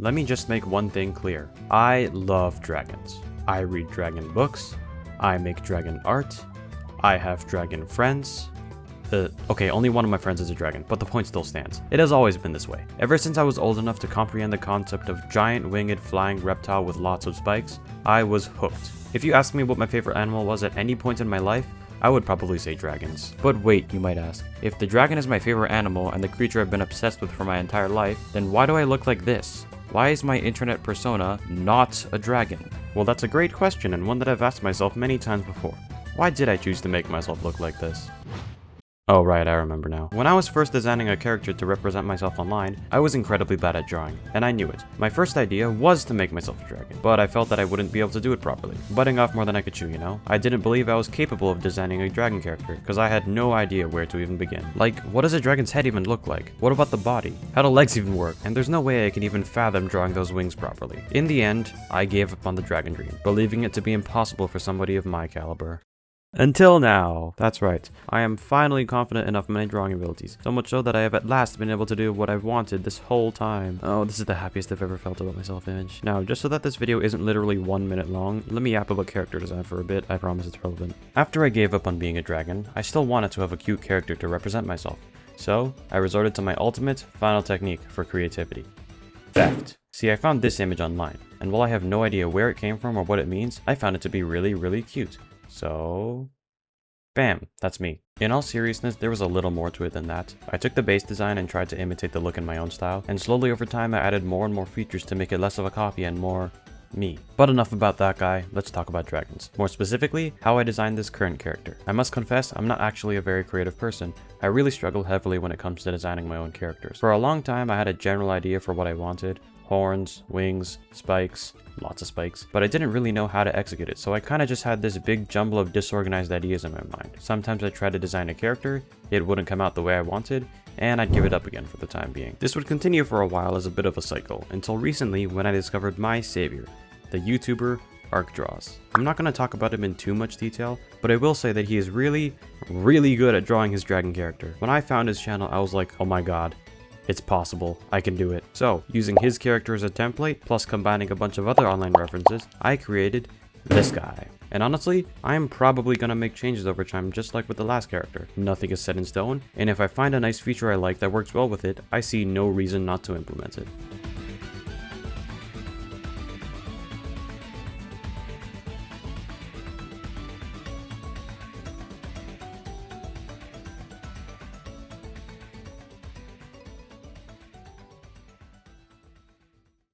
Let me just make one thing clear. I love dragons. I read dragon books. I make dragon art. I have dragon friends. Okay, only one of my friends is a dragon, but the point still stands. It has always been this way. Ever since I was old enough to comprehend the concept of giant winged flying reptile with lots of spikes, I was hooked. If you asked me what my favorite animal was at any point in my life, I would probably say dragons. But wait, you might ask. If the dragon is my favorite animal and the creature I've been obsessed with for my entire life, then why do I look like this? Why is my internet persona not a dragon? Well, that's a great question and one that I've asked myself many times before. Why did I choose to make myself look like this? Oh right, I remember now. When I was first designing a character to represent myself online, I was incredibly bad at drawing, and I knew it. My first idea was to make myself a dragon, but I felt that I wouldn't be able to do it properly. Butting off more than I could chew, you know? I didn't believe I was capable of designing a dragon character, because I had no idea where to even begin. Like, what does a dragon's head even look like? What about the body? How do legs even work? And there's no way I can even fathom drawing those wings properly. In the end, I gave up on the dragon dream, believing it to be impossible for somebody of my caliber. Until now. That's right. I am finally confident enough in my drawing abilities, so much so that I have at last been able to do what I've wanted this whole time. Oh, this is the happiest I've ever felt about my self-image. Now, just so that this video isn't literally 1 minute long, let me yap about character design for a bit. I promise it's relevant. After I gave up on being a dragon, I still wanted to have a cute character to represent myself. So, I resorted to my ultimate, final technique for creativity. Theft. See, I found this image online, and while I have no idea where it came from or what it means, I found it to be really, really cute. So, bam, that's me. In all seriousness, there was a little more to it than that. I took the base design and tried to imitate the look in my own style, and slowly over time I added more and more features to make it less of a copy and more me. But enough about that guy, let's talk about dragons. More specifically, how I designed this current character. I must confess, I'm not actually a very creative person. I really struggle heavily when it comes to designing my own characters. For a long time, I had a general idea for what I wanted. Horns, wings, spikes, lots of spikes, but I didn't really know how to execute it, so I kinda just had this big jumble of disorganized ideas in my mind. Sometimes I tried to design a character, it wouldn't come out the way I wanted, and I'd give it up again for the time being. This would continue for a while as a bit of a cycle, until recently when I discovered my savior, the YouTuber ArcDraws. I'm not going to talk about him in too much detail, but I will say that he is really, really good at drawing his dragon character. When I found his channel, I was like, oh my god. It's possible, I can do it. So, using his character as a template, plus combining a bunch of other online references, I created this guy. And honestly, I am probably gonna make changes over time just like with the last character. Nothing is set in stone, and if I find a nice feature I like that works well with it, I see no reason not to implement it.